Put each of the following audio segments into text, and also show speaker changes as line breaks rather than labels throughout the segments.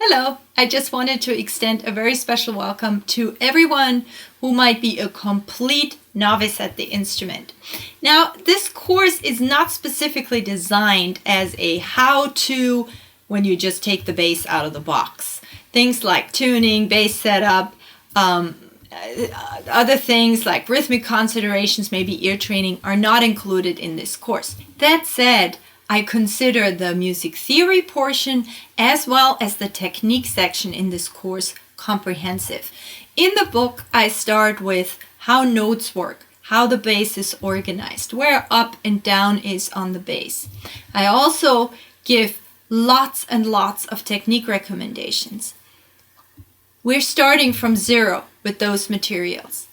Hello, I just wanted to extend a very special welcome to everyone who might be a complete novice at the instrument. Now, this course is not specifically designed as a how-to when you just take the bass out of the box. Things like tuning, bass setup, other things like rhythmic considerations, maybe ear training, are not included in this course. That said, I consider the music theory portion as well as the technique section in this course comprehensive. In the book, I start with how notes work, how the bass is organized, where up and down is on the bass. I also give lots and lots of technique recommendations. We're starting from zero with those materials.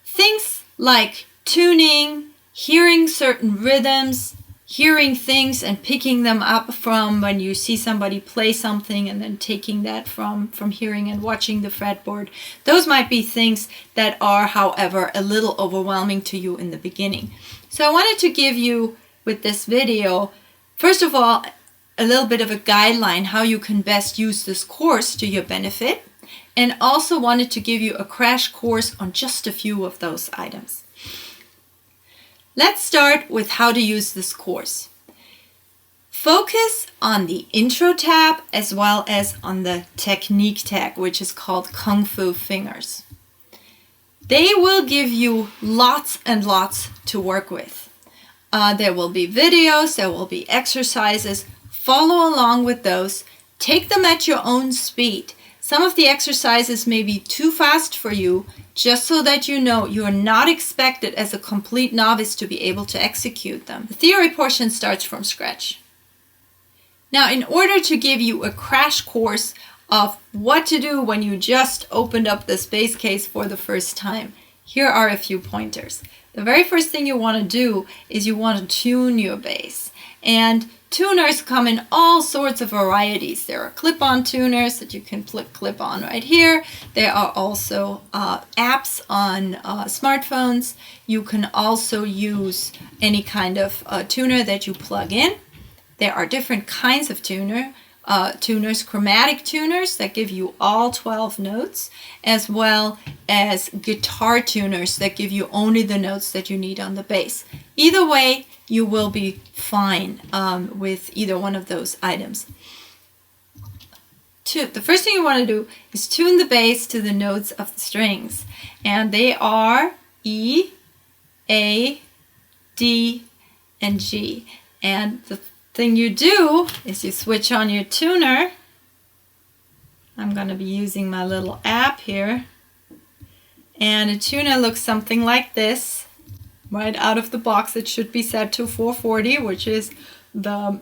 Things like tuning, hearing certain rhythms, hearing things and picking them up from when you see somebody play something and then taking that from hearing and watching the fretboard. Those might be things that are, however, a little overwhelming to you in the beginning. So I wanted to give you, with this video, first of all, a little bit of a guideline how you can best use this course to your benefit, and also wanted to give you a crash course on just a few of those items. Let's start with how to use this course. Focus on the intro tab as well as on the technique tag, which is called Kung Fu Fingers. They will give you lots and lots to work with. There will be videos, there will be exercises. Follow along with those. Take them at your own speed. Some of the exercises may be too fast for you, just so that you know you are not expected as a complete novice to be able to execute them. The theory portion starts from scratch. Now, in order to give you a crash course of what to do when you just opened up this bass case for the first time, here are a few pointers. The very first thing you want to do is you want to tune your bass. And tuners come in all sorts of varieties. There are clip-on tuners that you can clip on right here. There are also apps on smartphones. You can also use any kind of tuner that you plug in. There are different kinds of tuners, chromatic tuners that give you all 12 notes, as well as guitar tuners that give you only the notes that you need on the bass. Either way, you will be fine with either one of those items. The first thing you want to do is tune the bass to the notes of the strings. And they are E, A, D, and G. And the thing you do is you switch on your tuner. I'm going to be using my little app here. And a tuner looks something like this. Right out of the box, it should be set to 440, which is the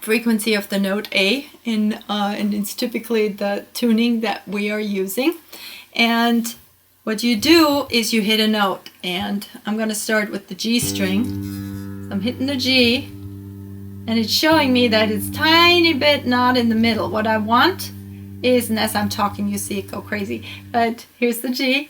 frequency of the note A, and it's typically the tuning that we are using. And what you do is you hit a note, and I'm going to start with the G string. I'm hitting the G, and it's showing me that it's tiny bit not in the middle. What I want is, and as I'm talking you see it go crazy, but here's the G.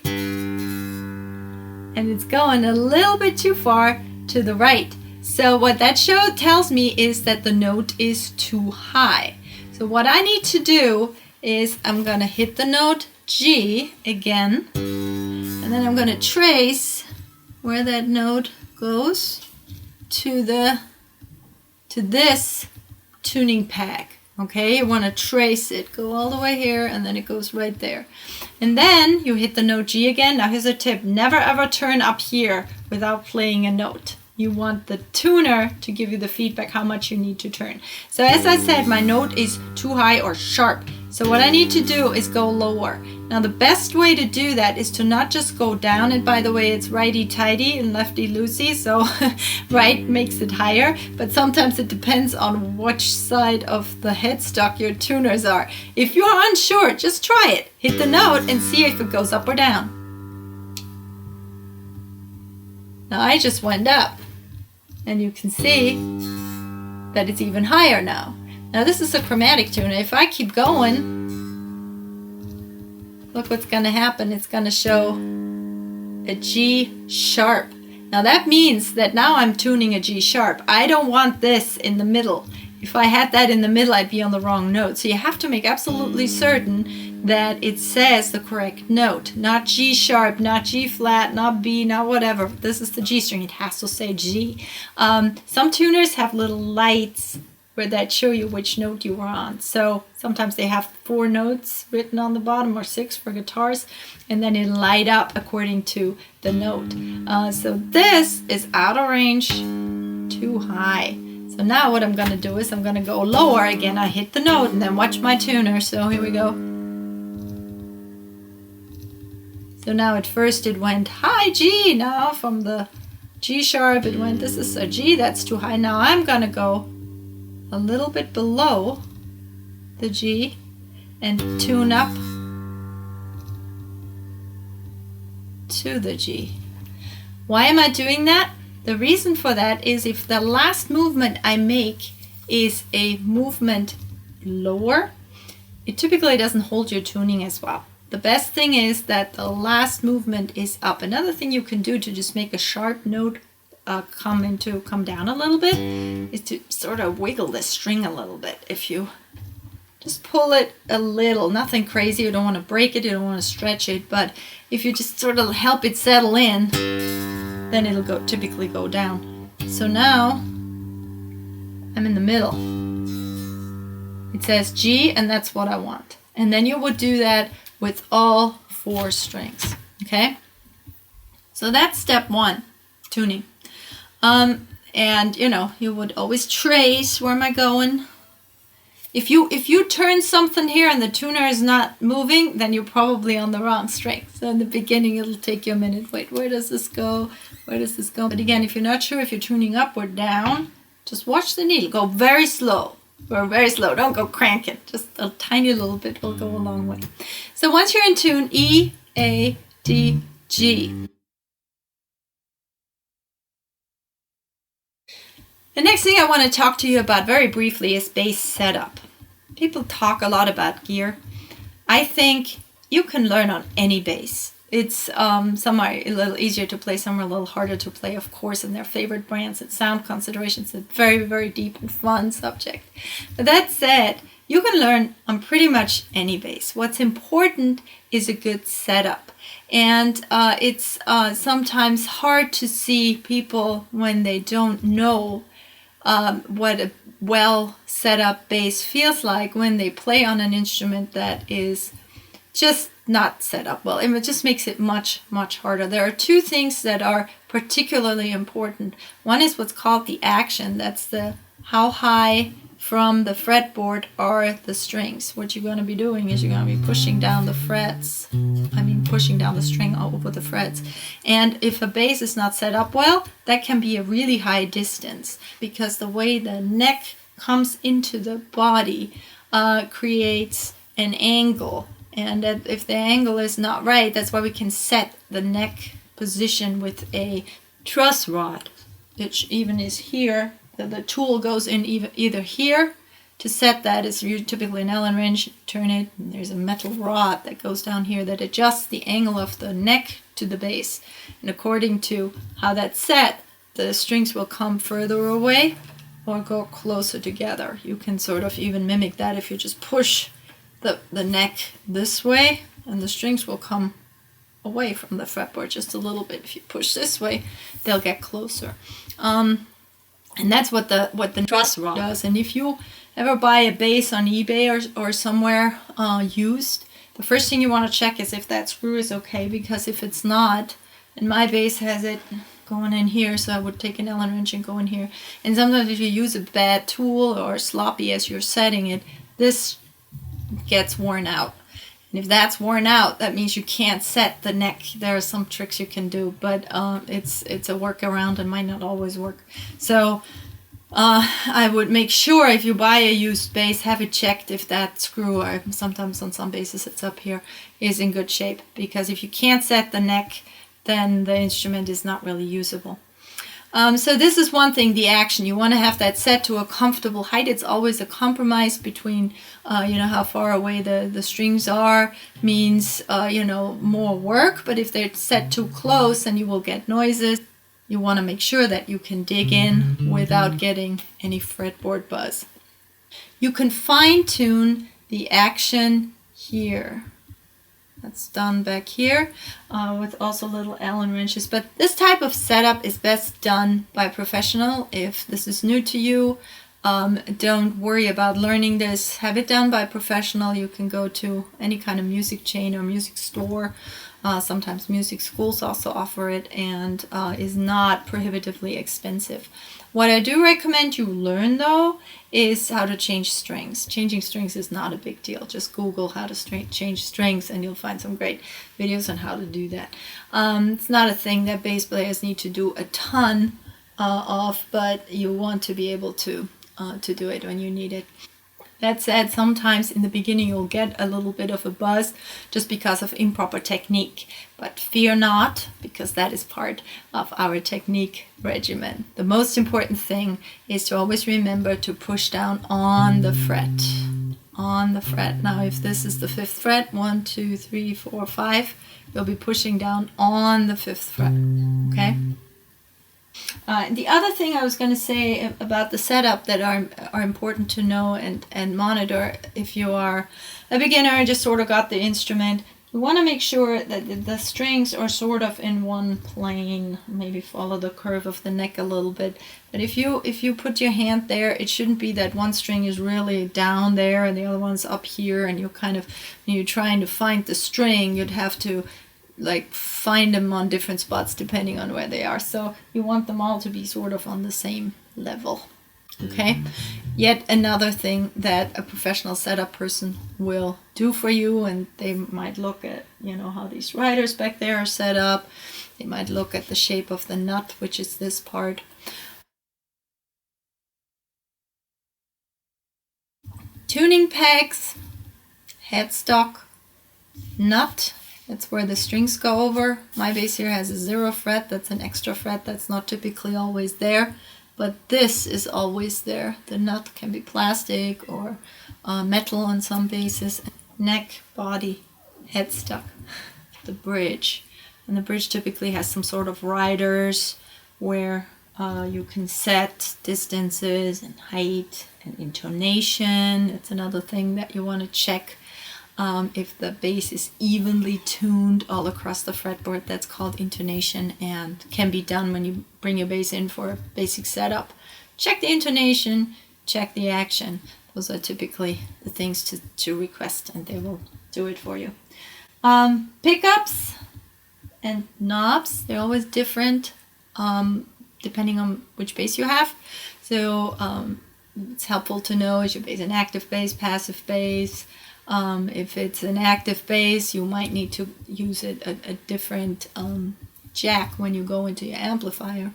And it's going a little bit too far to the right. So what that tells me is that the note is too high. So what I need to do is I'm going to hit the note G again, and then I'm going to trace where that note goes to this tuning peg. Okay, you want to trace it, go all the way here, and then it goes right there. And then you hit the note G again. Now here's a tip, never ever turn up here without playing a note. You want the tuner to give you the feedback how much you need to turn. So as I said, my note is too high or sharp. So what I need to do is go lower. Now the best way to do that is to not just go down, and by the way, it's righty-tighty and lefty-loosey, so right makes it higher, but sometimes it depends on which side of the headstock your tuners are. If you're unsure, just try it. Hit the note and see if it goes up or down. Now I just went up, and you can see that it's even higher now. Now this is a chromatic tuner. If I keep going, look what's going to happen. It's going to show a G sharp. Now that means that now I'm tuning a G sharp. I don't want this in the middle. if I had that in the middle, I'd be on the wrong note. So you have to make absolutely certain that it says the correct note. Not G sharp, not G flat, not B, not whatever. This is the G string. It has to say G. Some tuners have little lights where that show you which note you were on. So sometimes they have 4 notes written on the bottom or 6 for guitars, and then it light up according to the note. So this is out of range, too high. So now what I'm going to do is I'm going to go lower. Again, I hit the note and then watch my tuner. So here we go. So now at first it went high G. Now from the G sharp it went, this is a G, that's too high. Now I'm going to go a little bit below the G and tune up to the G. Why am I doing that? The reason for that is if the last movement I make is a movement lower, it typically doesn't hold your tuning as well. The best thing is that the last movement is up. Another thing you can do to just make a sharp note come down a little bit is to sort of wiggle the string a little bit. If you just pull it a little, nothing crazy, you don't want to break it, you don't want to stretch it, but if you just sort of help it settle in, then it'll typically go down. So now I'm in the middle. It says G, and that's what I want. And then you would do that with all 4 strings. Okay? So that's step 1, tuning. And you would always trace, where am I going? If you turn something here and the tuner is not moving, then you're probably on the wrong string. So in the beginning, it'll take you a minute. Wait, where does this go? Where does this go? But again, if you're not sure if you're tuning up or down, just watch the needle. Go very slow. Or very slow. Don't go cranking. Just a tiny little bit will go a long way. So once you're in tune, E, A, D, G. The next thing I want to talk to you about very briefly is bass setup. People talk a lot about gear. I think you can learn on any bass. It's some are a little easier to play, some are a little harder to play, of course, in their favorite brands and sound considerations. It's a very, very deep and fun subject. But that said, you can learn on pretty much any bass. What's important is a good setup. And it's sometimes hard to see people when they don't know what a well set up bass feels like when they play on an instrument that is just not set up well. It just makes it much, much harder. There are 2 things that are particularly important. One is what's called the action. That's the how high from the fretboard are the strings. What you're going to be doing is you're going to be pushing down the frets. Pushing down the string over the frets. And if a bass is not set up well, that can be a really high distance because the way the neck comes into the body creates an angle. And if the angle is not right, that's why we can set the neck position with a truss rod, which even is here. The tool goes in either here. To set that is typically an Allen wrench. Turn it, and there's a metal rod that goes down here that adjusts the angle of the neck to the bass. And according to how that's set, the strings will come further away or go closer together. You can sort of even mimic that if you just push the neck this way, and the strings will come away from the fretboard just a little bit. If you push this way, they'll get closer. And that's what the truss rod does. And if you ever buy a bass on eBay or somewhere used, the first thing you want to check is if that screw is okay, because if it's not, and my bass has it going in here, so I would take an Allen wrench and go in here. And sometimes if you use a bad tool or sloppy as you're setting it, this gets worn out. And if that's worn out, that means you can't set the neck. There are some tricks you can do, but it's a workaround and might not always work. So I would make sure if you buy a used bass, have it checked if that screw, or sometimes on some basses it's up here, is in good shape. Because if you can't set the neck, then the instrument is not really usable. So this is one thing, the action. You want to have that set to a comfortable height. It's always a compromise between, how far away the strings are means, more work. But if they're set too close, then you will get noises. You want to make sure that you can dig in without getting any fretboard buzz. You can fine tune the action here. That's done back here with also little Allen wrenches. But this type of setup is best done by a professional. If this is new to you, don't worry about learning this. Have it done by a professional. You can go to any kind of music chain or music store. Sometimes music schools also offer it, and is not prohibitively expensive. What I do recommend you learn, though, is how to change strings. Changing strings is not a big deal. Just Google how to change strings and you'll find some great videos on how to do that. It's not a thing that bass players need to do a ton of, but you want to be able to do it when you need it. That said, sometimes in the beginning you'll get a little bit of a buzz just because of improper technique. But fear not, because that is part of our technique regimen. The most important thing is to always remember to push down on the fret. On the fret. Now if this is the 5th fret, 1, 2, 3, 4, 5, you'll be pushing down on the 5th fret. Okay? The other thing I was going to say about the setup that are important to know and monitor if you are a beginner and just sort of got the instrument, you want to make sure that the strings are sort of in one plane. Maybe follow the curve of the neck a little bit. But if you put your hand there, it shouldn't be that one string is really down there and the other one's up here, and you're kind of, when you're trying to find the string, you'd have to like find them on different spots depending on where they are. So you want them all to be sort of on the same level. Okay? Yet another thing that a professional setup person will do for you, and they might look at, how these riders back there are set up. They might look at the shape of the nut, which is this part. Tuning pegs, headstock, nut. That's where the strings go over. My bass here has a 0 fret. That's an extra fret. That's not typically always there, but this is always there. The nut can be plastic or metal on some basses. Neck, body, headstock, the bridge. And the bridge typically has some sort of riders where you can set distances and height and intonation. It's another thing that you want to check. If the bass is evenly tuned all across the fretboard, that's called intonation, and can be done when you bring your bass in for a basic setup. Check the intonation, check the action. Those are typically the things to request, and they will do it for you. Pickups and knobs, they're always different depending on which bass you have. So it's helpful to know, is your bass an active bass, passive bass? If it's an active bass, you might need to use a different jack when you go into your amplifier.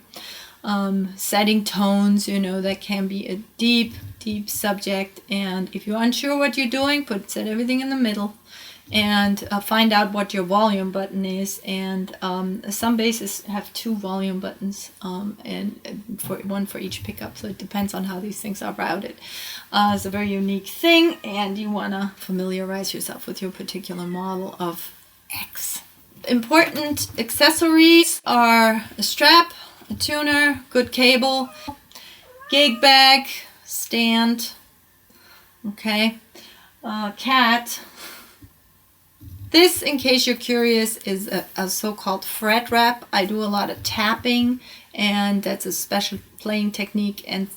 Setting tones, that can be a deep subject, and if you're unsure what you're doing, set everything in the middle and find out what your volume button is. And some basses have 2 volume buttons, and one for each pickup, so it depends on how these things are routed. It's a very unique thing, and you want to familiarize yourself with your particular model of X. Important accessories are a strap, a tuner, good cable, gig bag, stand, okay, cat. This, in case you're curious, is a so-called fret wrap. I do a lot of tapping, and that's a special playing technique, and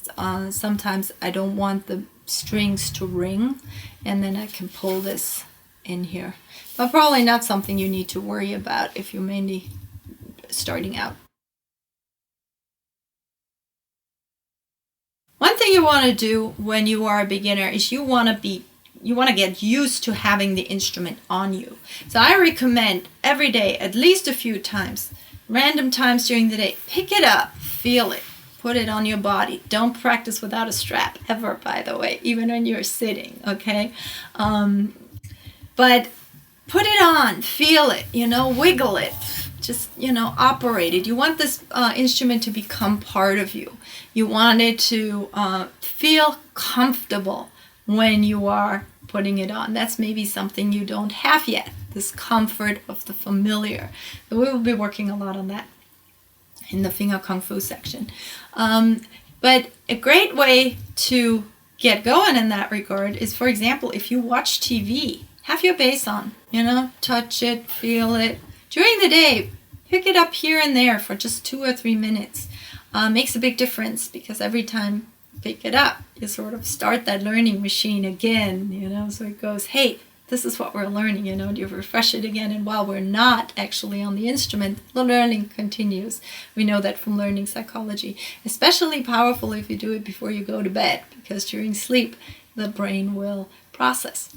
sometimes I don't want the strings to ring, and then I can pull this in here. But probably not something you need to worry about if you're mainly starting out. One thing you want to do when you are a beginner is you want to get used to having the instrument on you. So I recommend every day, at least a few times, random times during the day, pick it up, feel it, put it on your body. Don't practice without a strap ever, by the way, even when you're sitting, okay? But put it on, feel it, wiggle it, just, operate it. You want this instrument to become part of you. You want it to feel comfortable when you are putting it on. That's maybe something you don't have yet, this comfort of the familiar. So we will be working a lot on that in the finger kung fu section. But a great way to get going in that regard is, for example, if you watch TV, have your bass on, touch it, feel it. During the day, pick it up here and there for just 2 or 3 minutes. Makes a big difference, because every time you pick it up, you sort of start that learning machine again, so it goes, hey, this is what we're learning, you refresh it again, and while we're not actually on the instrument, the learning continues. We know that from learning psychology. Especially powerful if you do it before you go to bed, because during sleep, the brain will process.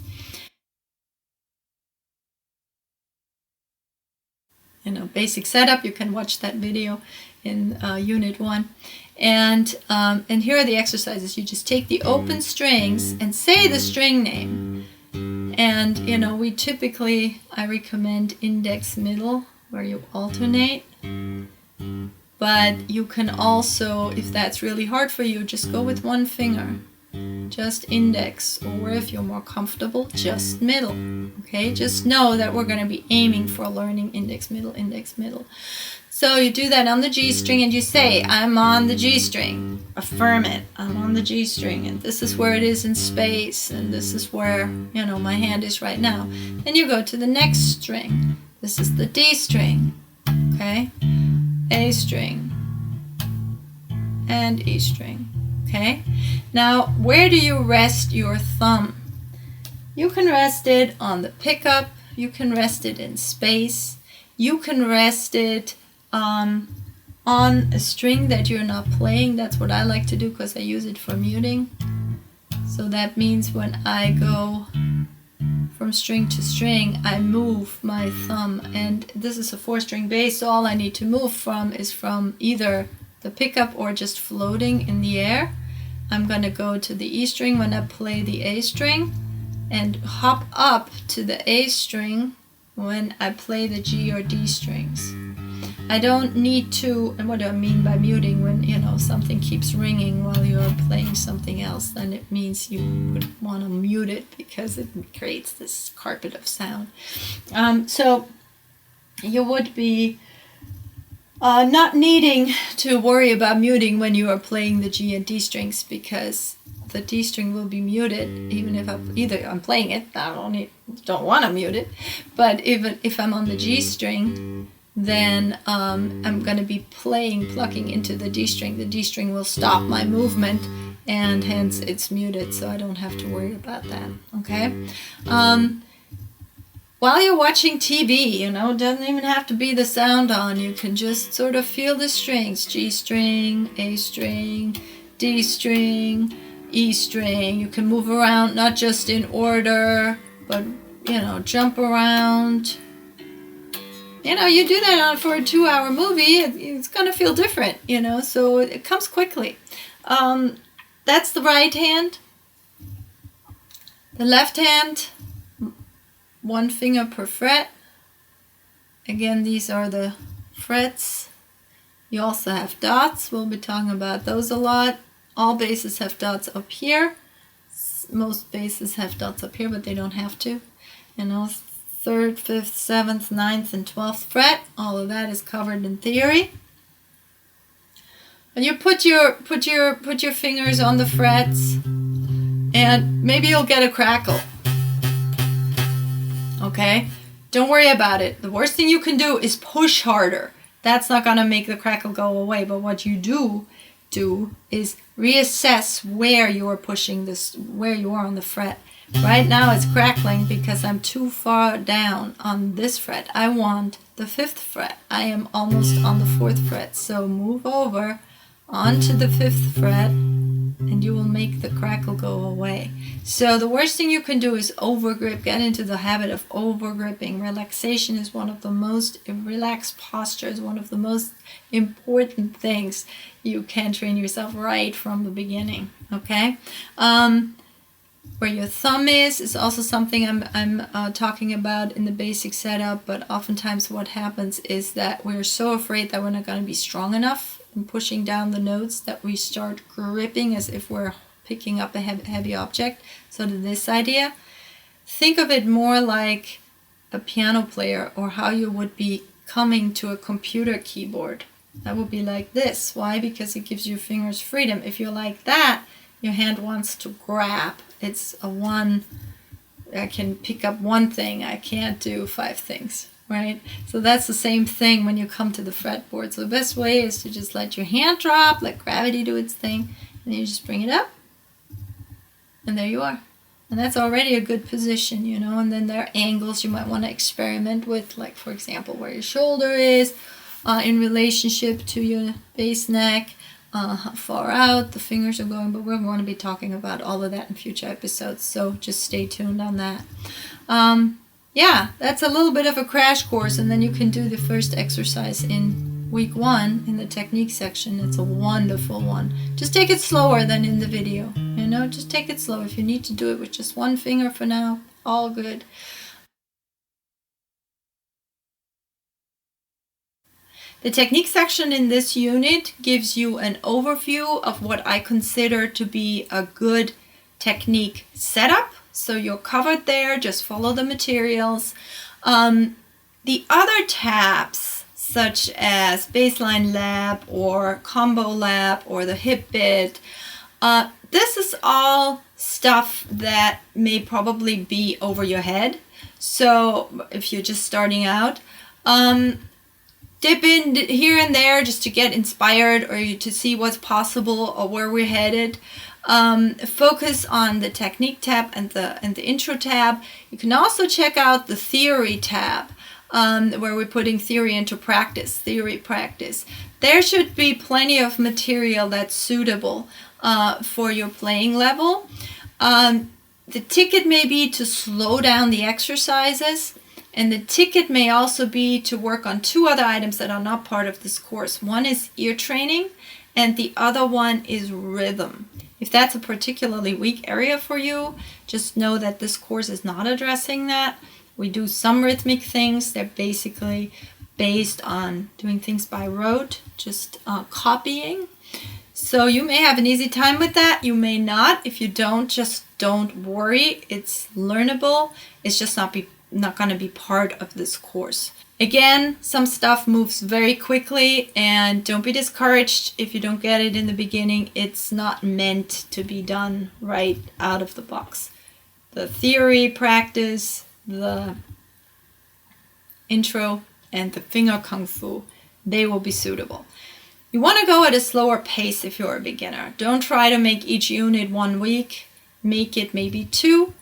Basic setup, you can watch that video in Unit 1. And here are the exercises. You just take the open strings and say the string name. And, we typically, I recommend index middle, where you alternate. But you can also, if that's really hard for you, just go with one finger. Just index, or if you're more comfortable, just middle. Okay, just know that we're going to be aiming for learning index, middle, index, middle. So you do that on the G string and you say, I'm on the G string. Affirm it. I'm on the G string, and this is where it is in space, and this is where, my hand is right now. Then you go to the next string. This is the D string. Okay? A string. And E string. Okay? Now, where do you rest your thumb? You can rest it on the pickup. You can rest it in space. You can rest it on a string that you're not playing. That's what I like to do, because I use it for muting. So that means when I go from string to string, I move my thumb. And this is a 4-string bass, so all I need to move from is from either the pickup or just floating in the air. I'm going to go to the E string when I play the A string, and hop up to the A string when I play the G or D strings. I don't need to, and what do I mean by muting? When, something keeps ringing while you're playing something else, then it means you would want to mute it, because it creates this carpet of sound. So you would be not needing to worry about muting when you are playing the G and D strings, because the D string will be muted even if I'm playing it. I don't want to mute it, but even if I'm on the G string, then I'm going to be plucking into the D string. The D string will stop my movement, and hence it's muted, so I don't have to worry about that. Okay. While you're watching TV, doesn't even have to be the sound on. You can just sort of feel the strings. G string, A string, D string, E string. You can move around, not just in order, but, jump around. You do that for a 2-hour movie, it's going to feel different, so it comes quickly. That's the right hand. The left hand, 1 finger per fret. Again, these are the frets. You also have dots. We'll be talking about those a lot. All basses have dots up here. Most basses have dots up here, but they don't have to. 3rd, 5th, 7th, 9th, and 12th fret. All of that is covered in theory. And you put your fingers on the frets, and maybe you'll get a crackle. Okay? Don't worry about it. The worst thing you can do is push harder. That's not going to make the crackle go away. But what you do is reassess where you are pushing this, where you are on the fret. Right now it's crackling because I'm too far down on this fret. I want the 5th fret. I am almost on the 4th fret. So move over onto the 5th fret, and you will make the crackle go away. So the worst thing you can do is overgrip. Get into the habit of overgripping. Relaxation is one of the most, relaxed posture is one of the most important things you can train yourself right from the beginning. Okay? Where your thumb is also something I'm talking about in the basic setup, but oftentimes what happens is that we're so afraid that we're not going to be strong enough in pushing down the notes that we start gripping as if we're picking up a heavy object. So to this idea, think of it more like a piano player, or how you would be coming to a computer keyboard. That would be like this. Why? Because it gives your fingers freedom. If you're like that, your hand wants to grab. It's a one, I can pick up one thing, I can't do 5 things, right? So that's the same thing when you come to the fretboard. So the best way is to just let your hand drop, let gravity do its thing, and then you just bring it up, and there you are. And that's already a good position, you know. And then there are angles you might want to experiment with, like, for example, where your shoulder is in relationship to your bass neck, how far out the fingers are going. But we're going to be talking about all of that in future episodes, so just stay tuned on that. Yeah, that's a little bit of a crash course, and then you can do the first exercise in week 1 in the technique section. It's a wonderful one. Just take it slower than in the video, you know, just take it slow. If you need to do it with just one finger for now, all good. The technique section in this unit gives you an overview of what I consider to be a good technique setup. So you're covered there, just follow the materials. The other tabs, such as Baseline Lab or Combo Lab or the hip bit, this is all stuff that may probably be over your head. So if you're just starting out, dip in here and there just to get inspired or to see what's possible or where we're headed. Focus on the technique tab and the intro tab. You can also check out the theory tab, where we're putting theory into practice, theory practice. There should be plenty of material that's suitable for your playing level. The ticket may be to slow down the exercises, and the ticket may also be to work on 2 other items that are not part of this course. One is ear training, and the other one is rhythm. If that's a particularly weak area for you, just know that this course is not addressing that. We do some rhythmic things. They're basically based on doing things by rote, just copying. So you may have an easy time with that. You may not. If you don't, just don't worry. It's learnable. It's just not going to be part of this course. Again, some stuff moves very quickly, and don't be discouraged if you don't get it in the beginning. It's not meant to be done right out of the box. The theory practice, the intro, and the finger kung fu, they will be suitable. You want to go at a slower pace if you're a beginner. Don't try to make each unit 1 week. Make it maybe 2.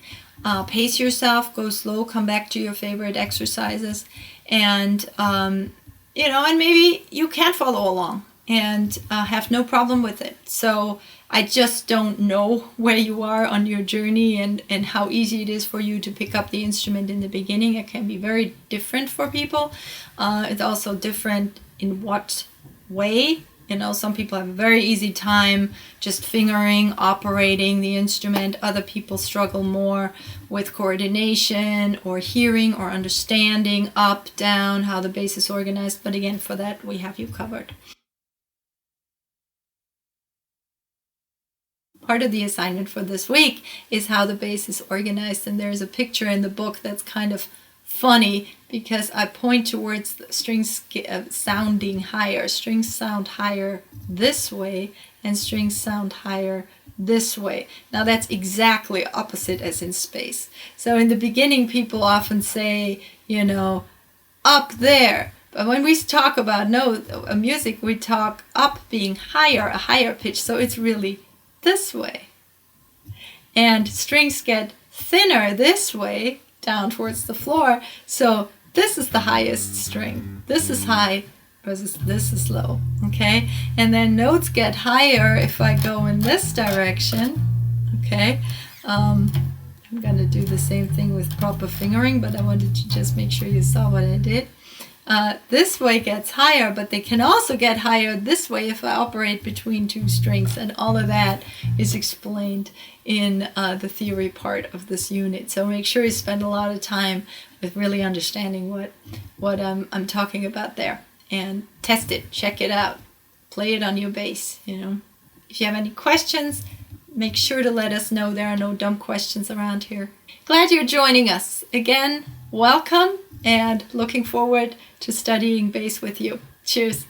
Pace yourself, go slow, come back to your favorite exercises, and and maybe you can follow along and have no problem with it. So I just don't know where you are on your journey and how easy it is for you to pick up the instrument in the beginning. It can be very different for people. It's also different in what way. You know, some people have a very easy time just fingering, operating the instrument. Other people struggle more with coordination or hearing or understanding up, down, how the bass is organized. But again, for that, we have you covered. Part of the assignment for this week is how the bass is organized. And there's a picture in the book that's kind of funny because I point towards the strings sounding higher. Strings sound higher this way and strings sound higher this way. Now that's exactly opposite as in space. So in the beginning people often say, up there. But when we talk about music, we talk up being higher, a higher pitch. So it's really this way. And strings get thinner this way, down towards the floor. So this is the highest string. This is high versus this is low. Okay? And then notes get higher if I go in this direction. Okay? I'm going to do the same thing with proper fingering, but I wanted to just make sure you saw what I did. This way gets higher, but they can also get higher this way if I operate between 2 strings, and all of that is explained in the theory part of this unit. So make sure you spend a lot of time with really understanding what I'm talking about there, and test it, check it out, play it on your bass. If you have any questions, make sure to let us know. There are no dumb questions around here. Glad you're joining us. Again, welcome, and looking forward to studying bass with you. Cheers.